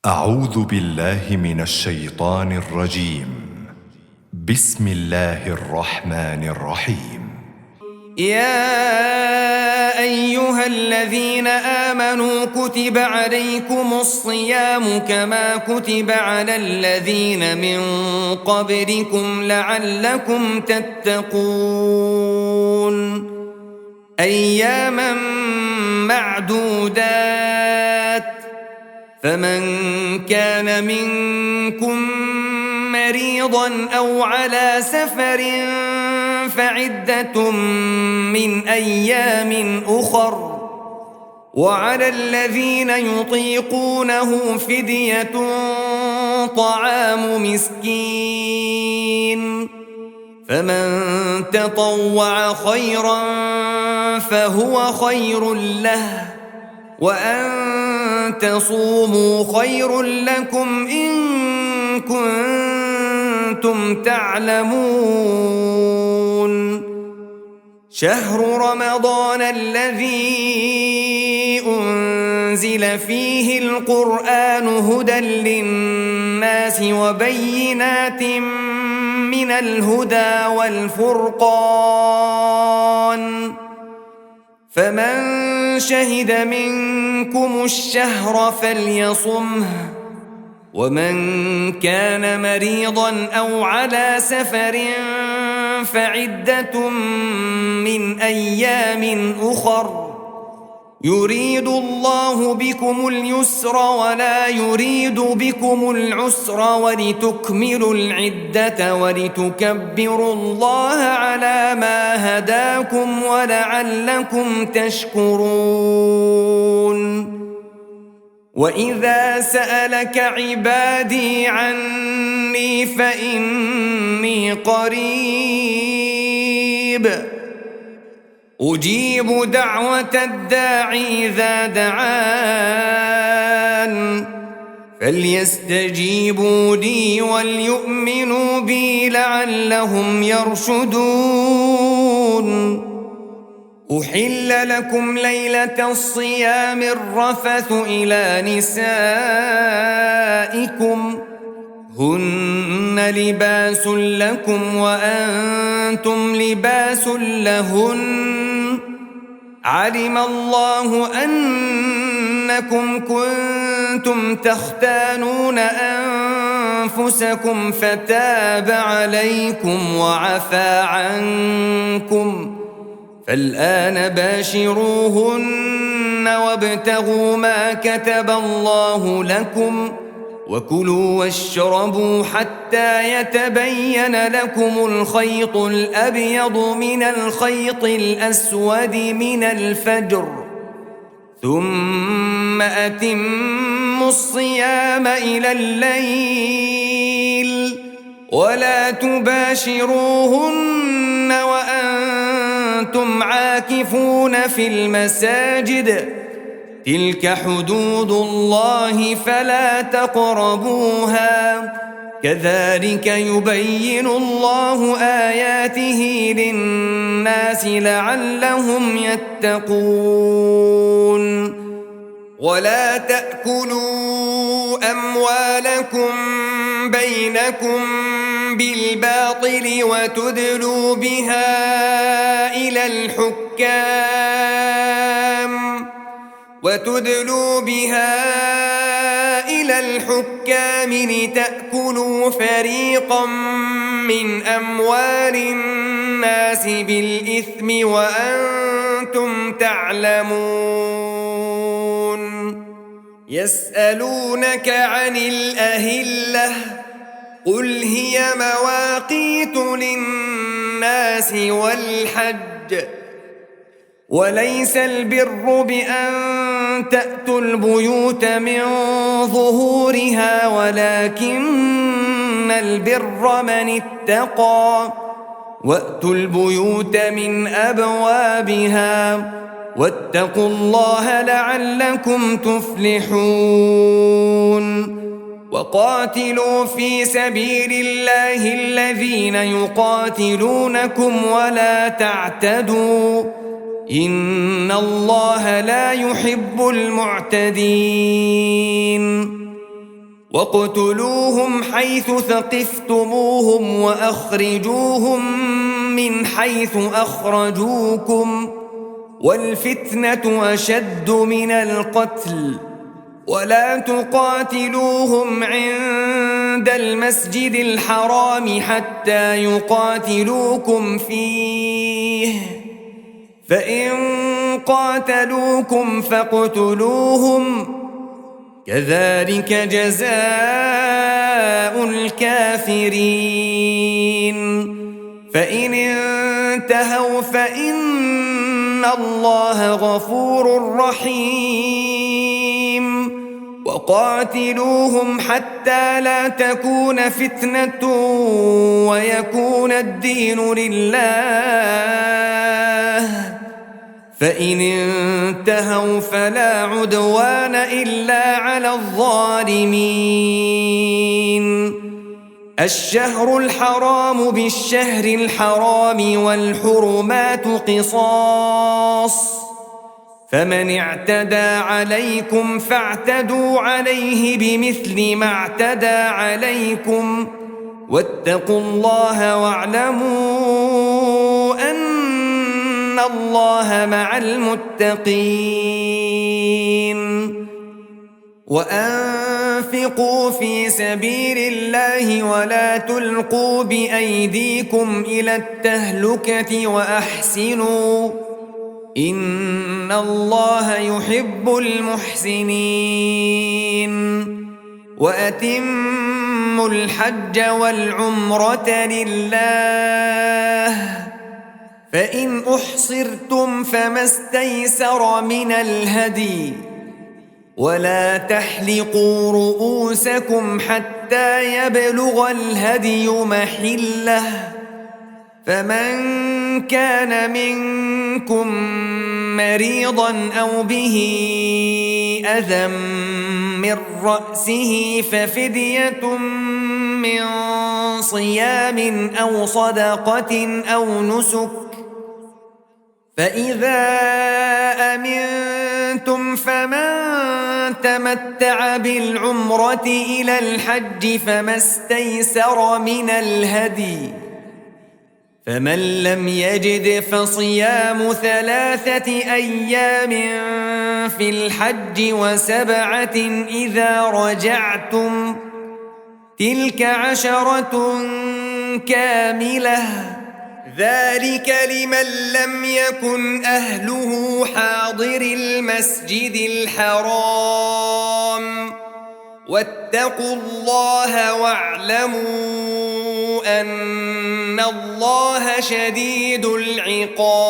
أعوذ بالله من الشيطان الرجيم. بسم الله الرحمن الرحيم. يا أيها الذين آمنوا كتب عليكم الصيام كما كتب على الذين من قبلكم لعلكم تتقون أياما معدودات فمن كان منكم مريضا أو على سفر فعدة من أيام أخر وعلى الذين يطيقونه فدية طعام مسكين فمن تطوع خيرا فهو خير له وأن تصوموا خير لكم إن كنتم تعلمون شهر رمضان الذي أنزل فيه القرآن هدى للناس وبينات من الهدى والفرقان فمن شهد منكم الشهر فليصمه ومن كان مريضا أو على سفر فعدة من أيام أخر يريد الله بكم اليسر ولا يريد بكم العسر ولتكملوا العدة ولتكبروا الله على ما هداكم ولعلكم تشكرون وإذا سألك عبادي عني فإني قريب أجيب دعوة الداعي إذا دعان فليستجيبوا لي وليؤمنوا بي لعلهم يرشدون أحل لكم ليلة الصيام الرفث إلى نسائكم هن لباس لكم وأنتم لباس لهن علم الله أنكم كنتم تختانون أنفسكم فتاب عليكم وعفى عنكم فالآن باشروهن وابتغوا ما كتب الله لكم وكلوا واشربوا حتى يتبين لكم الخيط الأبيض من الخيط الأسود من الفجر ثم أتموا الصيام إلى الليل ولا تباشروهن وأنتم عاكفون في المساجد تلك حدود الله فلا تقربوها كذلك يبين الله آياته للناس لعلهم يتقون ولا تأكلوا أموالكم بينكم بالباطل وتدلوا بها إلى الحكام لتأكلوا فريقا من أموال الناس بالإثم وأنتم تعلمون يسألونك عن الأهلة قل هي مواقيت للناس والحج وليس البر بأن تأتوا البيوت من ظهورها ولكن البر من اتقى وأتوا البيوت من أبوابها واتقوا الله لعلكم تفلحون وقاتلوا في سبيل الله الذين يقاتلونكم ولا تعتدوا إن الله لا يحب المعتدين واقتلوهم حيث ثقفتموهم وأخرجوهم من حيث أخرجوكم والفتنة أشد من القتل ولا تقاتلوهم عند المسجد الحرام حتى يقاتلوكم فيه فإن قاتلوكم فاقتلوهم كذلك جزاء الكافرين فإن انتهوا فإن الله غفور رحيم وقاتلوهم حتى لا تكون فتنة ويكون الدين لله فإن انتهوا فلا عدوان إلا على الظالمين الشهر الحرام بالشهر الحرام والحرمات قصاص فمن اعتدى عليكم فاعتدوا عليه بمثل ما اعتدى عليكم واتقوا الله واعلموا أن الله مع المتقين وأنفقوا في سبيل الله ولا تلقوا بأيديكم إلى التهلكة وأحسنوا إن الله يحب المحسنين وأتموا الحج والعمرة لله فإن أحصرتم فما استيسر من الهدي ولا تحلقوا رؤوسكم حتى يبلغ الهدي محله فمن كان منكم مريضا أو به أذى من رأسه ففدية من صيام أو صدقة أو نسك فإذا أمنتم فمن تمتع بالعمرة إلى الحج فما استيسر من الهدي فمن لم يجد فصيام 3 أيام في الحج و7 إذا رجعتم تلك 10 كاملة ذلك لمن لم يكن أهله حاضر المسجد الحرام واتقوا الله واعلموا أن الله شديد العقاب